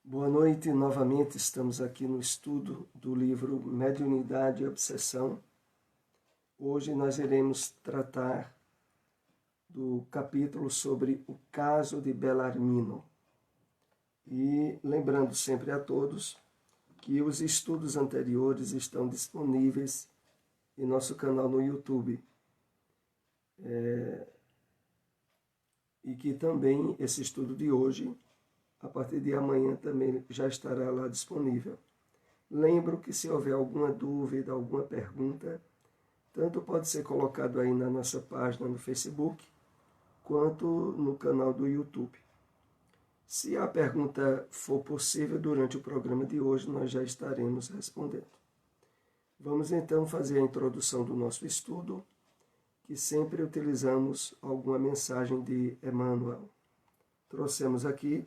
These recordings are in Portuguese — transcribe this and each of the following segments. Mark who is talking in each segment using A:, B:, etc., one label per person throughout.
A: Boa noite, novamente estamos aqui no estudo do livro Mediunidade e Obsessão. Hoje nós iremos tratar do capítulo sobre o caso de Belarmino. E lembrando sempre a todos que os estudos anteriores estão disponíveis em nosso canal no YouTube. E que também esse estudo de hoje, a partir de amanhã, também já estará lá disponível. Lembro que se houver alguma dúvida, alguma pergunta, tanto pode ser colocado aí na nossa página no Facebook, quanto no canal do YouTube. Se a pergunta for possível durante o programa de hoje, nós já estaremos respondendo. Vamos então fazer a introdução do nosso estudo, que sempre utilizamos alguma mensagem de Emmanuel. Trouxemos aqui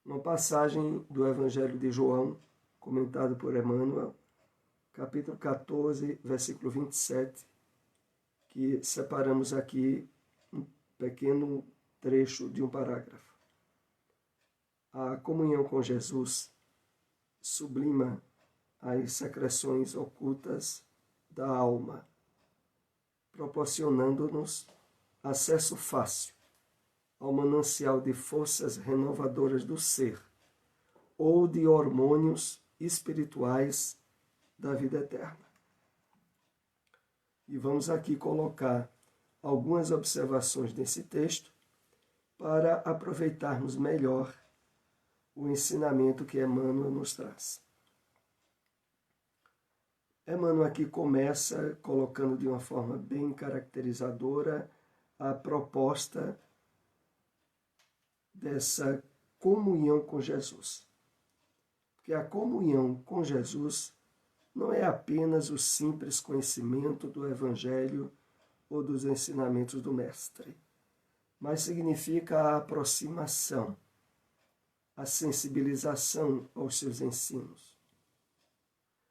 A: uma passagem do Evangelho de João, comentado por Emmanuel, capítulo 14, versículo 27, que separamos aqui um pequeno trecho de um parágrafo. A comunhão com Jesus sublima as secreções ocultas da alma, proporcionando-nos acesso fácil ao manancial de forças renovadoras do ser ou de hormônios espirituais da vida eterna. E vamos aqui colocar algumas observações desse texto para aproveitarmos melhor o ensinamento que Emmanuel nos traz. Emmanuel aqui começa colocando de uma forma bem caracterizadora a proposta dessa comunhão com Jesus. Porque a comunhão com Jesus não é apenas o simples conhecimento do Evangelho ou dos ensinamentos do Mestre, mas significa a aproximação, a sensibilização aos seus ensinos.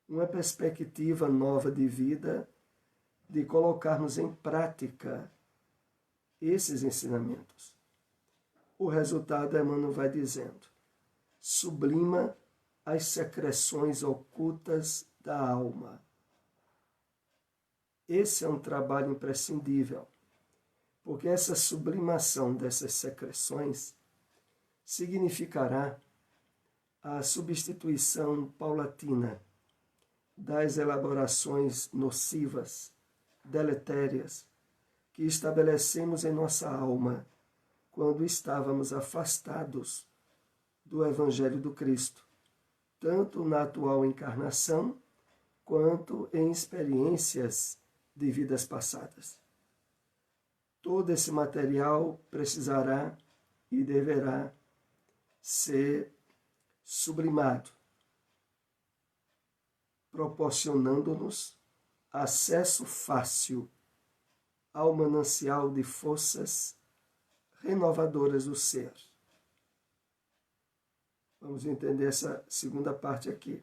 A: Uma perspectiva nova de vida, de colocarmos em prática esses ensinamentos. O resultado, Emmanuel vai dizendo, sublima as secreções ocultas da alma. Esse é um trabalho imprescindível, porque essa sublimação dessas secreções significará a substituição paulatina das elaborações nocivas, deletérias, que estabelecemos em nossa alma quando estávamos afastados do Evangelho do Cristo, tanto na atual encarnação, quanto em experiências de vidas passadas. Todo esse material precisará e deverá ser sublimado, proporcionando-nos acesso fácil ao manancial de forças renovadoras do ser. Vamos entender essa segunda parte aqui.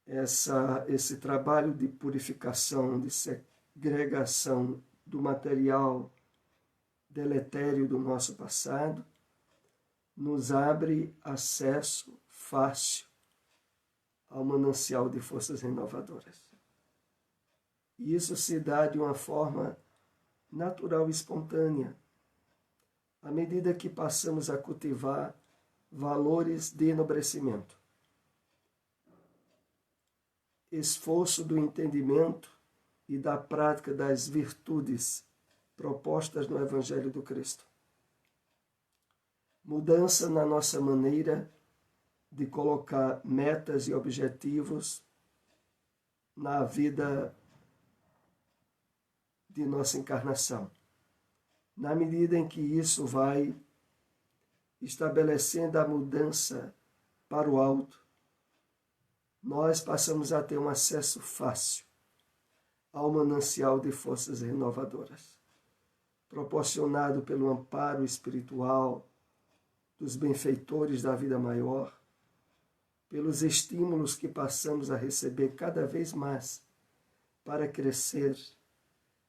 A: Esse trabalho de purificação, de segregação do material deletério do nosso passado, nos abre acesso fácil ao manancial de forças renovadoras. E isso se dá de uma forma natural e espontânea, à medida que passamos a cultivar valores de enobrecimento, esforço do entendimento e da prática das virtudes propostas no Evangelho do Cristo, mudança na nossa maneira de colocar metas e objetivos na vida de nossa encarnação. Na medida em que isso vai estabelecendo a mudança para o alto, nós passamos a ter um acesso fácil ao manancial de forças renovadoras, proporcionado pelo amparo espiritual dos benfeitores da vida maior, pelos estímulos que passamos a receber cada vez mais para crescer,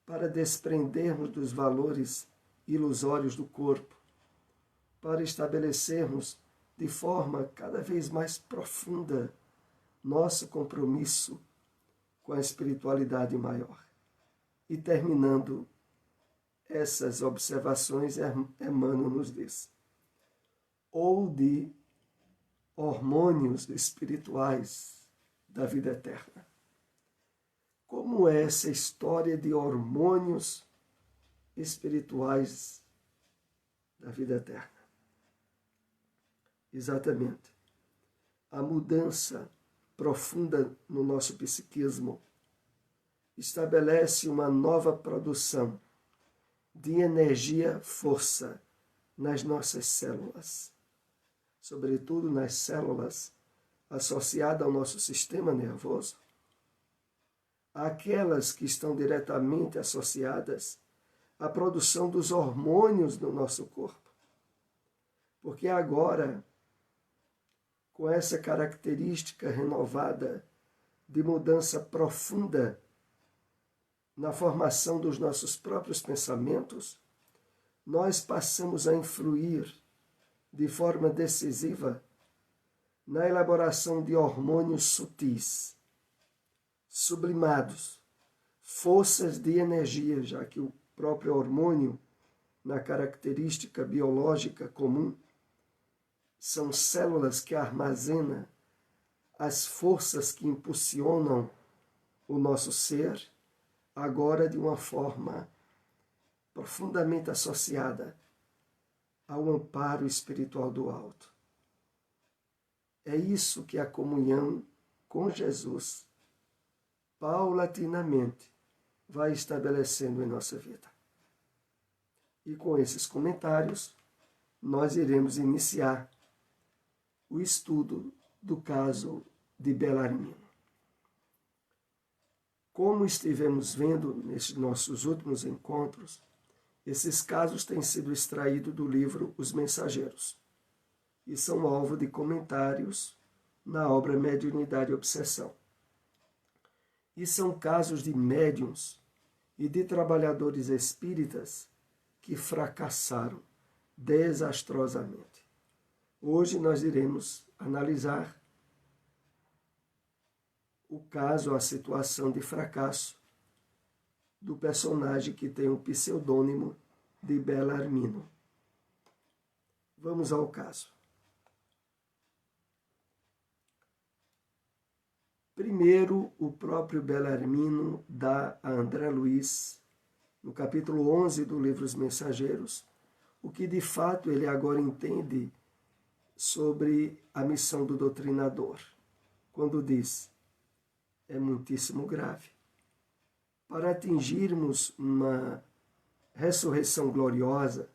A: para desprendermos dos valores ilusórios do corpo, para estabelecermos de forma cada vez mais profunda nosso compromisso com a espiritualidade maior. E terminando essas observações, Emmanuel nos diz: ou de hormônios espirituais da vida eterna. Como é essa história de hormônios espirituais da vida eterna? Exatamente. A mudança profunda no nosso psiquismo estabelece uma nova produção de energia-força nas nossas células, sobretudo nas células associadas ao nosso sistema nervoso, aquelas que estão diretamente associadas à produção dos hormônios do nosso corpo. Porque agora, com essa característica renovada de mudança profunda na formação dos nossos próprios pensamentos, nós passamos a influir de forma decisiva na elaboração de hormônios sutis, sublimados, forças de energia, já que o próprio hormônio, na característica biológica comum, são células que armazenam as forças que impulsionam o nosso ser, agora de uma forma profundamente associada ao amparo espiritual do alto. É isso que a comunhão com Jesus paulatinamente vai estabelecendo em nossa vida. E com esses comentários, nós iremos iniciar o estudo do caso de Belarmino. Como estivemos vendo nesses nossos últimos encontros, esses casos têm sido extraídos do livro Os Mensageiros e são alvo de comentários na obra Mediunidade e Obsessão. E são casos de médiuns e de trabalhadores espíritas que fracassaram desastrosamente. Hoje nós iremos analisar o caso, a situação de fracasso do personagem que tem o pseudônimo de Belarmino. Vamos ao caso. Primeiro, o próprio Belarmino dá a André Luiz, no capítulo 11 do livro Os Mensageiros, o que de fato ele agora entende sobre a missão do doutrinador, quando diz: é muitíssimo grave. Para atingirmos uma ressurreição gloriosa,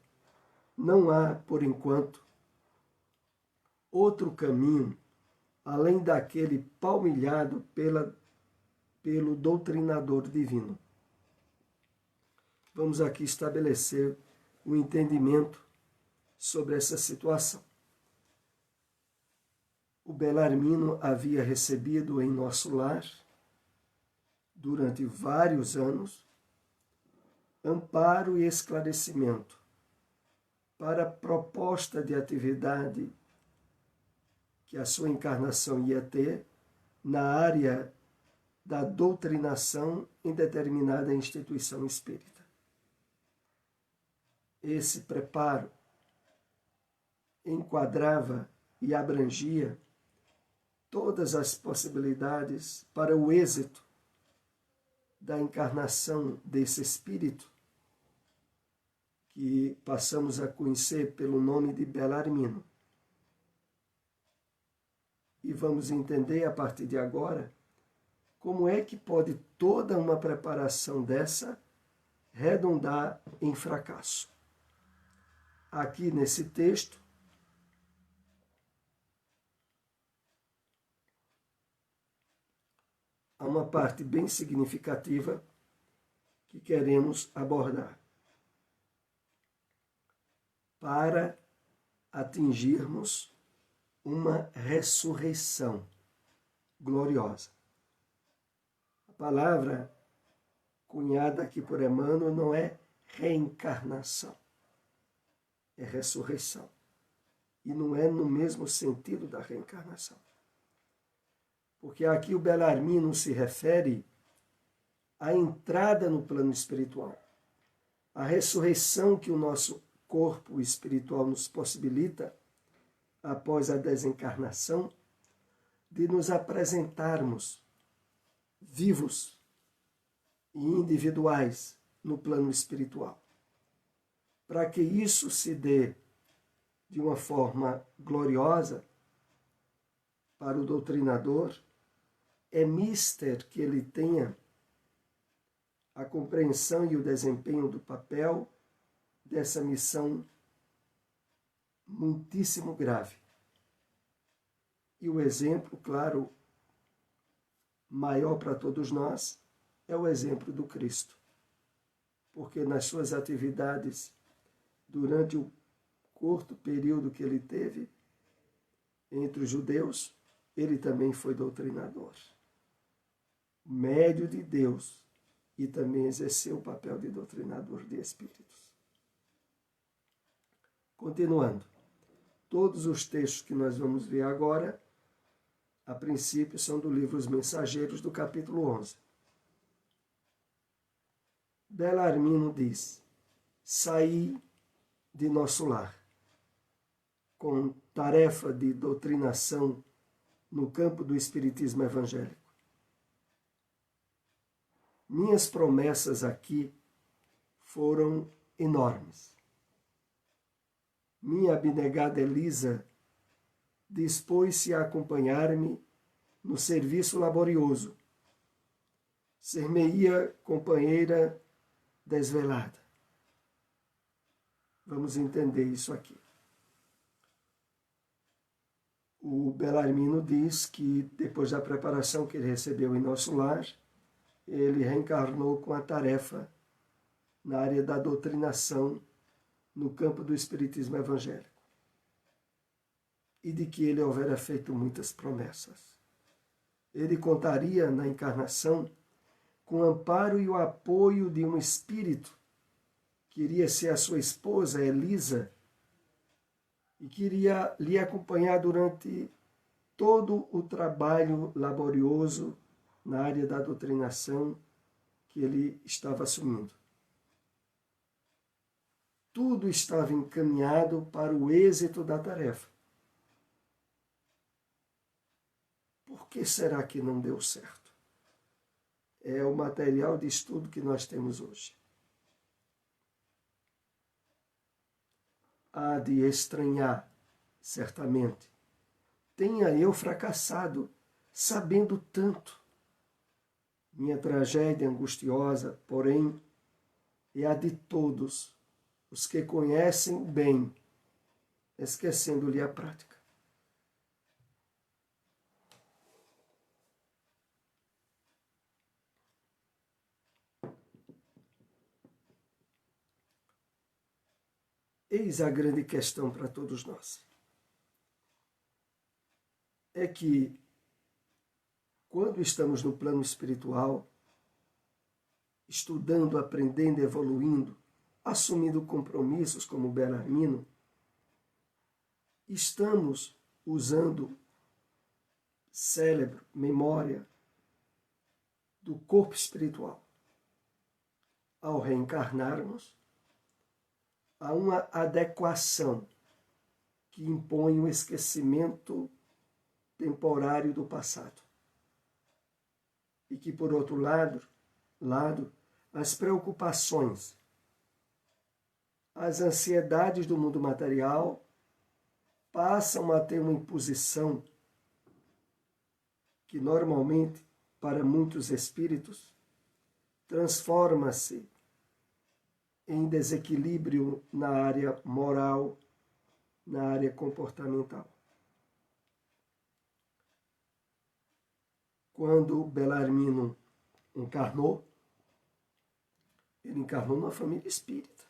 A: não há, por enquanto, outro caminho além daquele palmilhado pelo doutrinador divino. Vamos aqui estabelecer o entendimento sobre essa situação. O Belarmino havia recebido em nosso lar, durante vários anos, amparo e esclarecimento para a proposta de atividade que a sua encarnação ia ter na área da doutrinação em determinada instituição espírita. Esse preparo enquadrava e abrangia todas as possibilidades para o êxito da encarnação desse espírito, que passamos a conhecer pelo nome de Belarmino. E vamos entender a partir de agora como é que pode toda uma preparação dessa redundar em fracasso. Aqui nesse texto, há uma parte bem significativa que queremos abordar. Para atingirmos uma ressurreição gloriosa. A palavra cunhada aqui por Emmanuel não é reencarnação, é ressurreição. e não é no mesmo sentido da reencarnação. Porque aqui o Bellarmino se refere à entrada no plano espiritual, à ressurreição que o nosso corpo espiritual nos possibilita após a desencarnação, de nos apresentarmos vivos e individuais no plano espiritual. Para que isso se dê de uma forma gloriosa para o doutrinador, é mister que ele tenha a compreensão e o desempenho do papel dessa missão muitíssimo grave. E o exemplo, claro, maior para todos nós é o exemplo do Cristo. Porque nas suas atividades, durante o curto período que ele teve entre os judeus, ele também foi doutrinador, médio de Deus, e também exerceu o papel de doutrinador de espíritos. Continuando, todos os textos que nós vamos ver agora, a princípio, são do livro Os Mensageiros, do capítulo 11. Bellarmino diz: saí de nosso lar, com tarefa de doutrinação no campo do espiritismo evangélico. Minhas promessas aqui foram enormes. Minha abnegada Elisa dispôs-se a acompanhar-me no serviço laborioso. Ser-me-ia companheira desvelada. Vamos entender isso aqui. O Bellarmino diz que, depois da preparação que ele recebeu em nosso lar, ele reencarnou com a tarefa na área da doutrinação no campo do espiritismo evangélico, e de que ele houvera feito muitas promessas. Ele contaria na encarnação com o amparo e o apoio de um espírito que iria ser a sua esposa, Elisa, e que iria lhe acompanhar durante todo o trabalho laborioso na área da doutrinação que ele estava assumindo. Tudo estava encaminhado para o êxito da tarefa. Por que será que não deu certo? É o material de estudo que nós temos hoje. Há de estranhar, certamente. Tenha eu fracassado, sabendo tanto. Minha tragédia angustiosa, porém, é a de todos os que conhecem bem, esquecendo-lhe a prática. Eis a grande questão para todos nós. É que, quando estamos no plano espiritual, estudando, aprendendo, evoluindo, assumindo compromissos como Bellarmino, estamos usando cérebro, memória do corpo espiritual. Ao reencarnarmos, há uma adequação que impõe o esquecimento temporário do passado. E que, por outro lado, as preocupações, as ansiedades do mundo material passam a ter uma imposição que, normalmente, para muitos espíritos, transforma-se em desequilíbrio na área moral, na área comportamental. Quando Bellarmino encarnou, ele encarnou numa família espírita.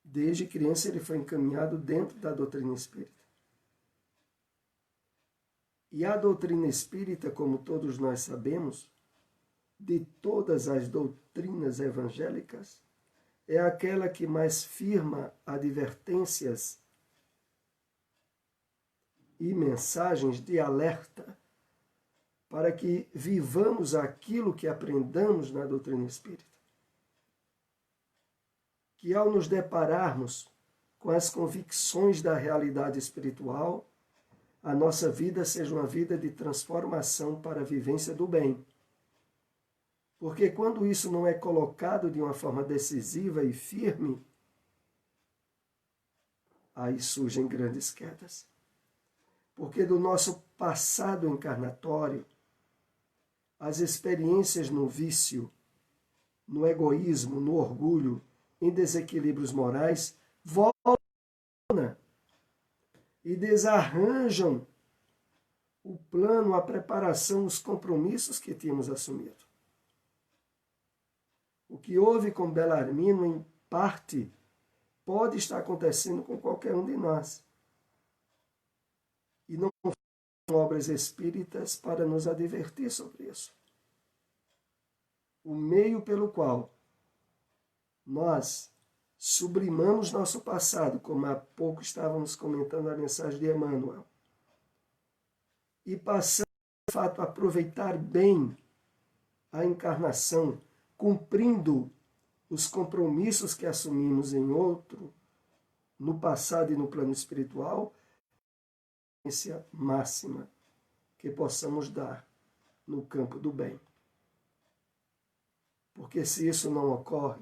A: Desde criança ele foi encaminhado dentro da doutrina espírita. E a doutrina espírita, como todos nós sabemos, de todas as doutrinas evangélicas, é aquela que mais firma advertências e mensagens de alerta para que vivamos aquilo que aprendamos na doutrina espírita. Que ao nos depararmos com as convicções da realidade espiritual, a nossa vida seja uma vida de transformação para a vivência do bem. Porque quando isso não é colocado de uma forma decisiva e firme, aí surgem grandes quedas. Porque do nosso passado encarnatório, as experiências no vício, no egoísmo, no orgulho, em desequilíbrios morais, voltam e desarranjam o plano, a preparação, os compromissos que tínhamos assumido. O que houve com Belarmino, em parte, pode estar acontecendo com qualquer um de nós. E não são obras espíritas para nos advertir sobre isso. O meio pelo qual nós sublimamos nosso passado, como há pouco estávamos comentando a mensagem de Emmanuel, e passamos, de fato, a aproveitar bem a encarnação, cumprindo os compromissos que assumimos em outro, no passado e no plano espiritual, a experiência máxima que possamos dar no campo do bem. Porque se isso não ocorre,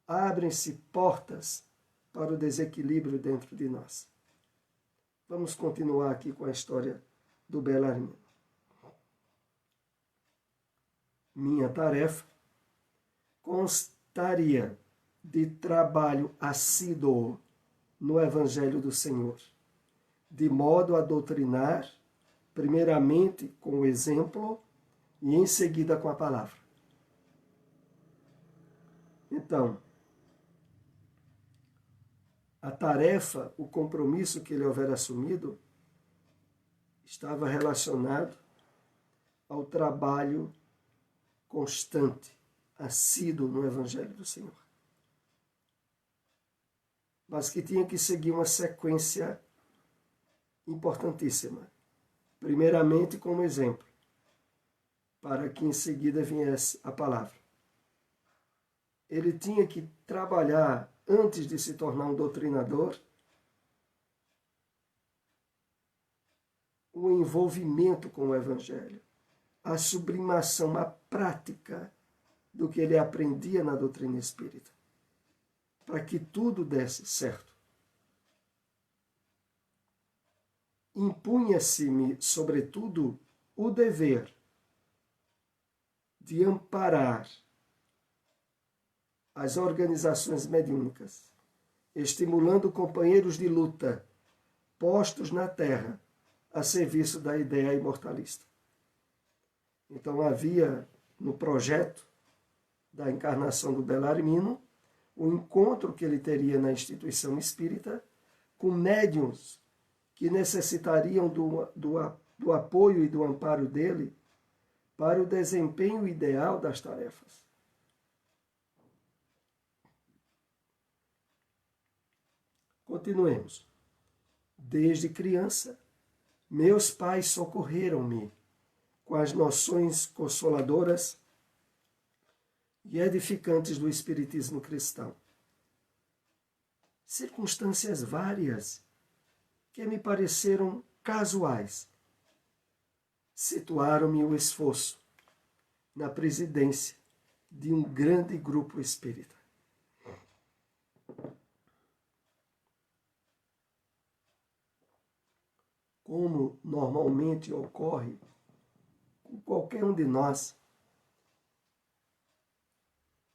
A: abrem-se portas para o desequilíbrio dentro de nós. Vamos continuar aqui com a história do Belarmino. Minha tarefa constaria de trabalho assíduo no Evangelho do Senhor, de modo a doutrinar, primeiramente com o exemplo e em seguida com a palavra. Então, a tarefa, o compromisso que ele houvera assumido, estava relacionado ao trabalho constante, assíduo no Evangelho do Senhor. Mas que tinha que seguir uma sequência importantíssima. Primeiramente como exemplo, para que em seguida viesse a palavra. Ele tinha que trabalhar, antes de se tornar um doutrinador, o envolvimento com o Evangelho, a sublimação, a prática do que ele aprendia na doutrina espírita, para que tudo desse certo. Impunha-se-me, sobretudo, o dever de amparar as organizações mediúnicas, estimulando companheiros de luta postos na terra a serviço da ideia imortalista. Então havia no projeto da encarnação do Belarmino o encontro que ele teria na instituição espírita com médiuns que necessitariam do apoio e do amparo dele para o desempenho ideal das tarefas. Continuemos. Desde criança, meus pais socorreram-me com as noções consoladoras e edificantes do espiritismo cristão. Circunstâncias várias que me pareceram casuais situaram-me o esforço na presidência de um grande grupo espírita. Como normalmente ocorre com qualquer um de nós,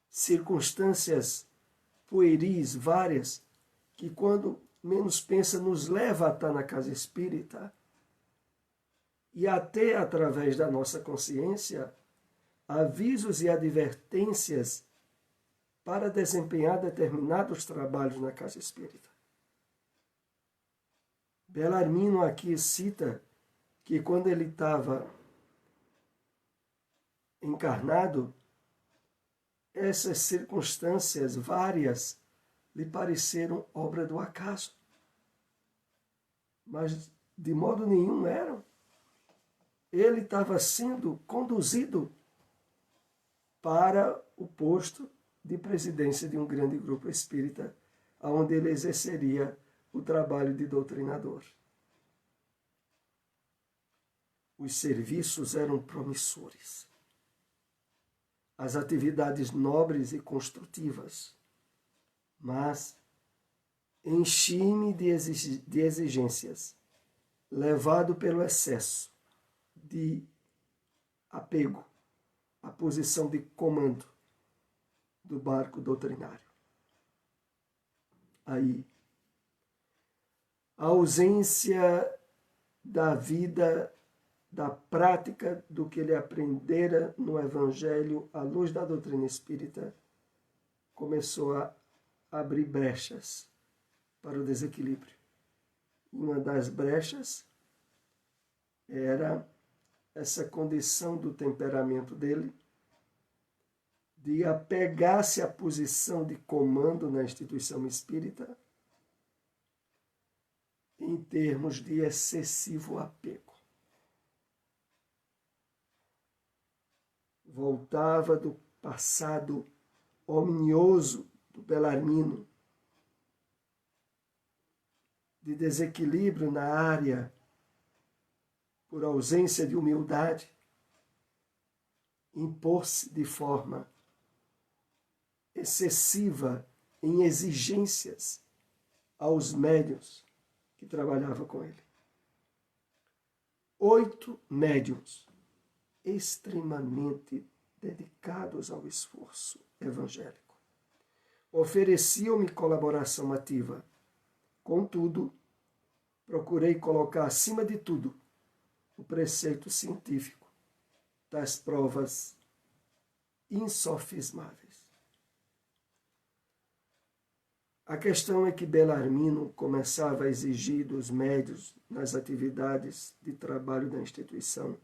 A: circunstâncias pueris várias que, quando menos pensa, nos leva a estar na casa espírita e até através da nossa consciência, avisos e advertências para desempenhar determinados trabalhos na casa espírita. Belarmino aqui cita que quando ele estava encarnado, essas circunstâncias várias lhe pareceram obra do acaso. Mas De modo nenhum eram. Ele estava sendo conduzido para o posto de presidência de um grande grupo espírita, onde ele exerceria o trabalho de doutrinador. Os serviços eram promissores. As atividades nobres e construtivas, mas enchime de exigências, levado pelo excesso de apego à posição de comando do barco doutrinário. Aí, a ausência da vida, da prática do que ele aprendera no Evangelho à luz da doutrina espírita, começou a abrir brechas para o desequilíbrio. Uma das brechas era essa condição do temperamento dele de apegar-se à posição de comando na instituição espírita em termos de excessivo apego. Voltava do passado ominioso do Belarmino, de desequilíbrio na área por ausência de humildade, impor-se de forma excessiva em exigências aos médiuns que trabalhavam com ele. 8 médiuns extremamente dedicados ao esforço evangélico. Ofereciam-me colaboração ativa. Contudo, procurei colocar acima de tudo o preceito científico das provas insofismáveis. A questão é que Belarmino começava a exigir dos médiuns nas atividades de trabalho da instituição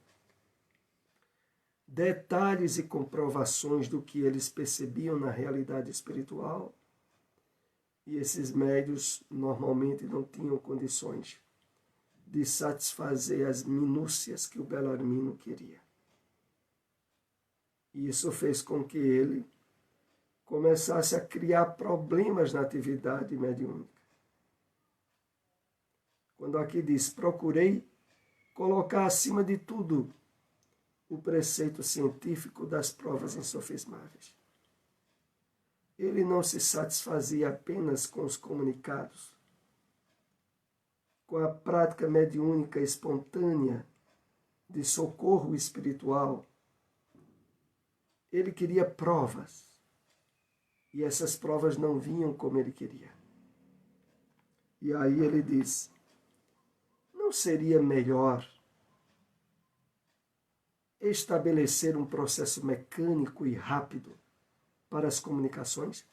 A: detalhes e comprovações do que eles percebiam na realidade espiritual, e esses médiuns normalmente não tinham condições de satisfazer as minúcias que o Belarmino queria. E isso fez com que ele começasse a criar problemas na atividade mediúnica. Quando aqui diz, procurei colocar acima de tudo o preceito científico das provas insofismáveis. Ele não se satisfazia apenas com os comunicados, com a prática mediúnica espontânea de socorro espiritual. Ele queria provas, e essas provas não vinham como ele queria. E aí ele diz, não seria melhor estabelecer um processo mecânico e rápido para as comunicações?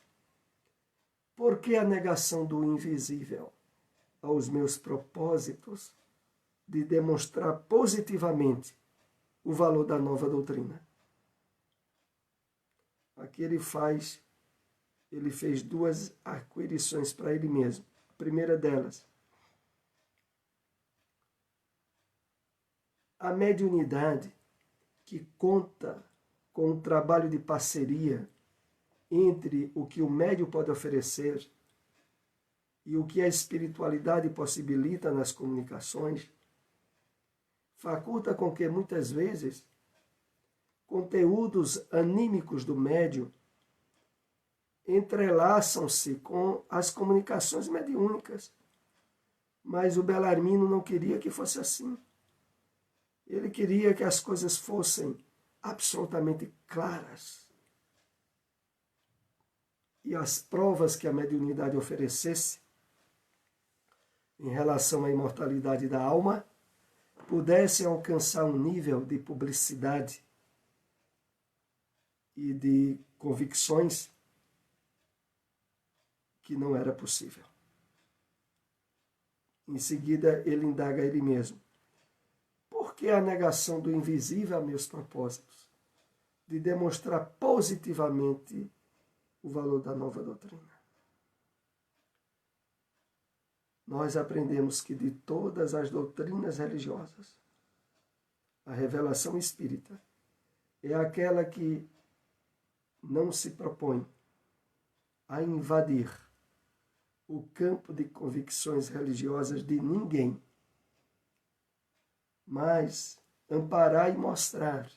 A: Por que a negação do invisível aos meus propósitos de demonstrar positivamente o valor da nova doutrina? Aqui ele fez 2 aquirições para ele mesmo. A primeira delas, a mediunidade que conta com um trabalho de parceria entre o que o médium pode oferecer e o que a espiritualidade possibilita nas comunicações, faculta com que muitas vezes conteúdos anímicos do médium entrelaçam-se com as comunicações mediúnicas. Mas o Belarmino não queria que fosse assim. Ele queria que as coisas fossem absolutamente claras. E as provas que a mediunidade oferecesse em relação à imortalidade da alma pudessem alcançar um nível de publicidade e de convicções que não era possível. Em seguida, ele indaga a ele mesmo. Por que a negação do invisível a meus propósitos? De demonstrar positivamente o valor da nova doutrina. nós aprendemos que de todas as doutrinas religiosas, a revelação espírita é aquela que não se propõe a invadir o campo de convicções religiosas de ninguém, mas amparar e mostrar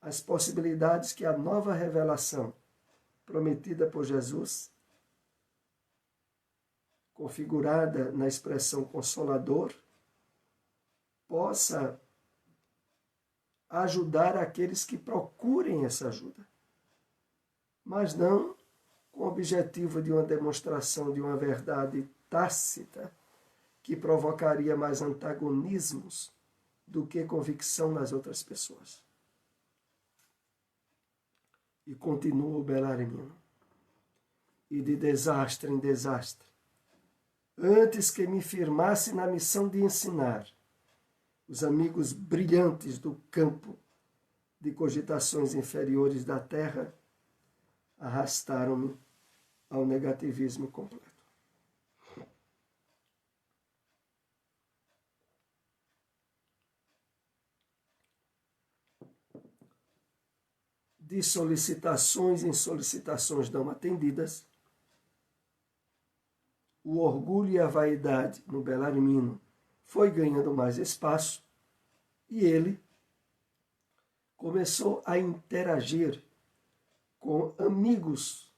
A: as possibilidades que a nova revelação prometida por Jesus, configurada na expressão consolador, possa ajudar aqueles que procurem essa ajuda, mas não com o objetivo de uma demonstração de uma verdade tácita que provocaria mais antagonismos do que convicção nas outras pessoas. E continua o Bellarmino. E de desastre em desastre, antes que me firmasse na missão de ensinar, os amigos brilhantes do campo de cogitações inferiores da Terra arrastaram-me ao negativismo completo. De solicitações em solicitações não atendidas, o orgulho e a vaidade no Bellarmino foi ganhando mais espaço e ele começou a interagir com amigos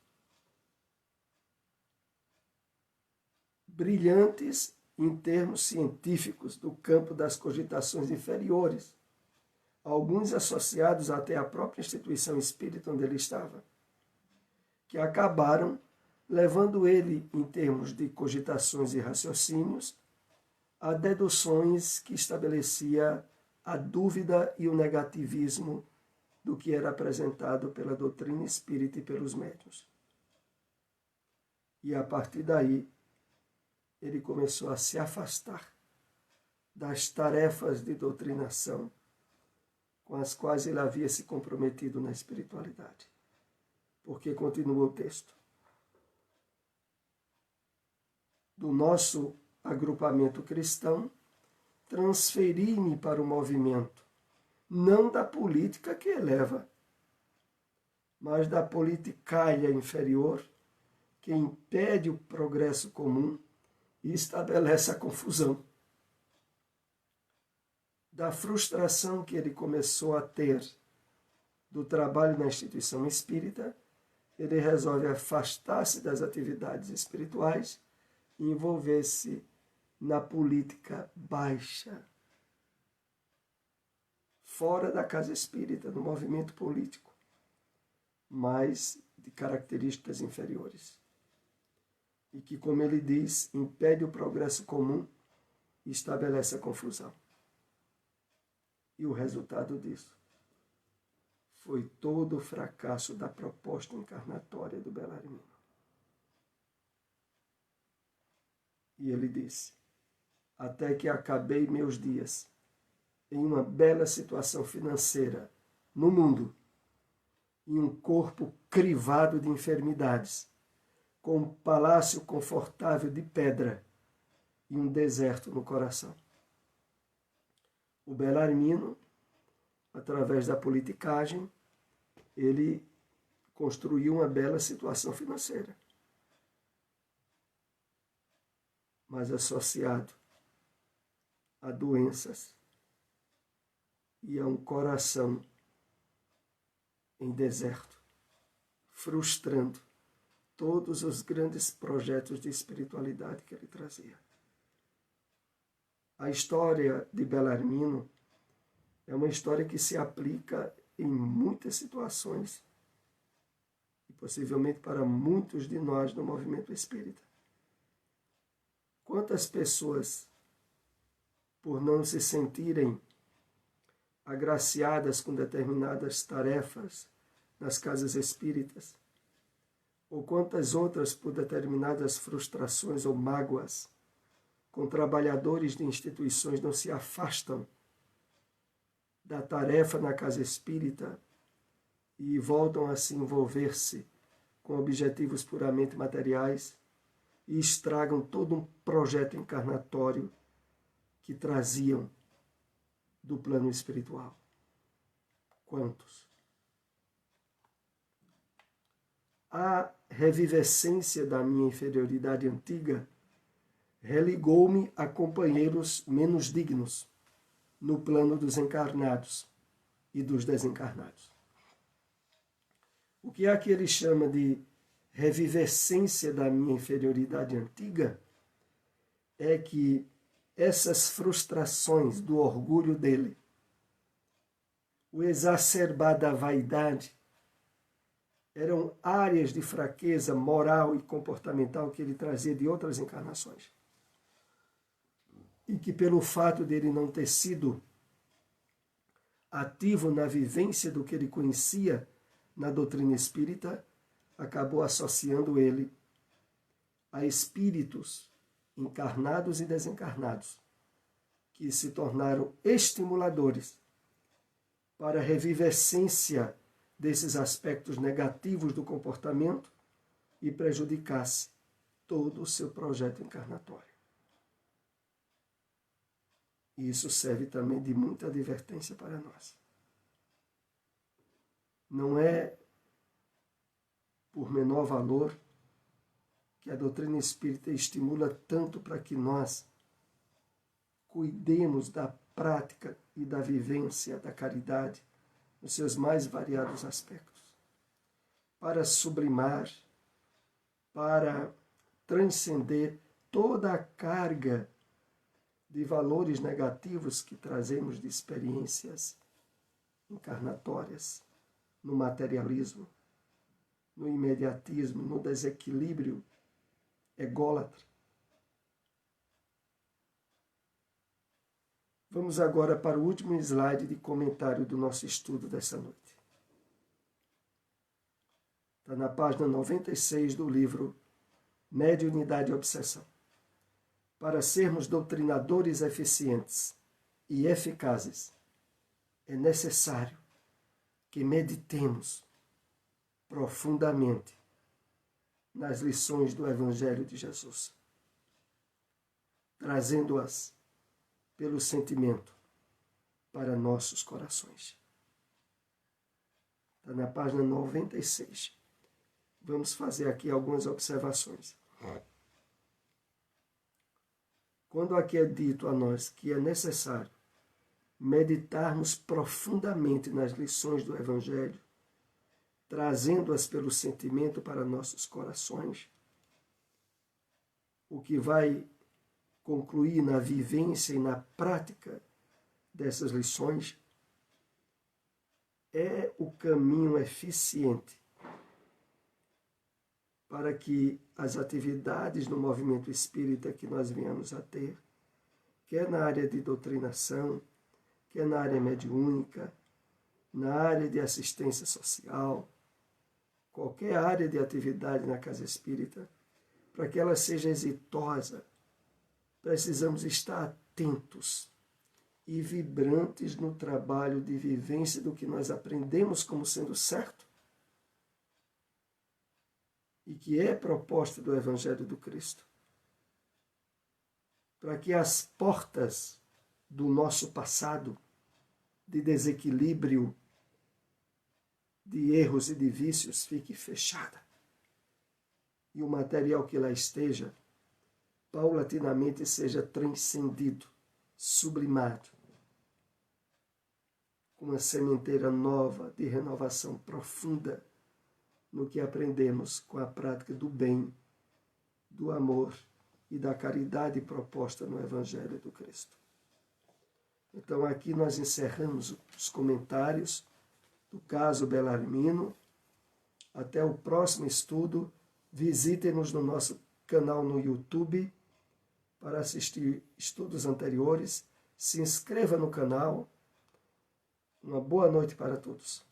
A: brilhantes em termos científicos do campo das cogitações inferiores, alguns associados até à própria instituição espírita onde ele estava, que acabaram levando ele, em termos de cogitações e raciocínios, a deduções que estabelecia a dúvida e o negativismo do que era apresentado pela doutrina espírita e pelos médiuns. E a partir daí, ele começou a se afastar das tarefas de doutrinação com as quais ele havia se comprometido na espiritualidade. Porque continua o texto. Do nosso agrupamento cristão, transferi-me para o movimento, não da política que eleva, mas da politicalha inferior, que impede o progresso comum e estabelece a confusão. Da frustração que ele começou a ter do trabalho na instituição espírita, ele resolve afastar-se das atividades espirituais e envolver-se na política baixa, fora da casa espírita, no movimento político, mas de características inferiores. E que, como ele diz, impede o progresso comum e estabelece a confusão. E o resultado disso foi todo o fracasso da proposta encarnatória do Bellarmino. E ele disse: até que acabei meus dias em uma bela situação financeira no mundo, em um corpo crivado de enfermidades, com um palácio confortável de pedra e um deserto no coração. O Bellarmino, através da politicagem, ele construiu uma bela situação financeira, mas associado a doenças e a um coração em deserto, frustrando todos os grandes projetos de espiritualidade que ele trazia. A história de Bellarmino é uma história que se aplica em muitas situações e possivelmente para muitos de nós no movimento espírita. Quantas pessoas, por não se sentirem agraciadas com determinadas tarefas nas casas espíritas, ou quantas outras por determinadas frustrações ou mágoas com trabalhadores de instituições não se afastam da tarefa na casa espírita e voltam a se envolver-se com objetivos puramente materiais e estragam todo um projeto encarnatório que traziam do plano espiritual. Quantos? A revivescência da minha inferioridade antiga religou-me a companheiros menos dignos no plano dos encarnados e dos desencarnados. O que é que ele chama de revivescência da minha inferioridade antiga? É que essas frustrações do orgulho dele, o exacerbar da vaidade, eram áreas de fraqueza moral e comportamental que ele trazia de outras encarnações. E que pelo fato dele não ter sido ativo na vivência do que ele conhecia na doutrina espírita, acabou associando ele a espíritos encarnados e desencarnados, que se tornaram estimuladores para a revivescência desses aspectos negativos do comportamento e prejudicasse todo o seu projeto encarnatório. E isso serve também de muita advertência para nós. Não é por menor valor que a doutrina espírita estimula tanto para que nós cuidemos da prática e da vivência da caridade nos seus mais variados aspectos, para sublimar, para transcender toda a carga de valores negativos que trazemos de experiências encarnatórias, no materialismo, no imediatismo, no desequilíbrio ególatra. Vamos agora para o último slide de comentário do nosso estudo dessa noite. Está na página 96 do livro Mediunidade e Obsessão. Para sermos doutrinadores eficientes e eficazes, é necessário que meditemos profundamente nas lições do Evangelho de Jesus, trazendo-as pelo sentimento para nossos corações. Está na página 96. Vamos fazer aqui algumas observações. Quando aqui é dito a nós que é necessário meditarmos profundamente nas lições do Evangelho, trazendo-as pelo sentimento para nossos corações, o que vai concluir na vivência e na prática dessas lições é o caminho eficiente para que as atividades no movimento espírita que nós venhamos a ter, quer na área de doutrinação, quer na área mediúnica, na área de assistência social, qualquer área de atividade na casa espírita, para que ela seja exitosa, precisamos estar atentos e vibrantes no trabalho de vivência do que nós aprendemos como sendo certo e que é proposta do Evangelho do Cristo. Para que as portas do nosso passado, de desequilíbrio, de erros e de vícios, fique fechada. E o material que lá esteja, paulatinamente seja transcendido, sublimado, com uma sementeira nova de renovação profunda no que aprendemos com a prática do bem, do amor e da caridade proposta no Evangelho do Cristo. Então aqui nós encerramos os comentários do caso Bellarmino. Até o próximo estudo. Visitem-nos no nosso canal no YouTube para assistir estudos anteriores. Se inscreva no canal. Uma boa noite para todos.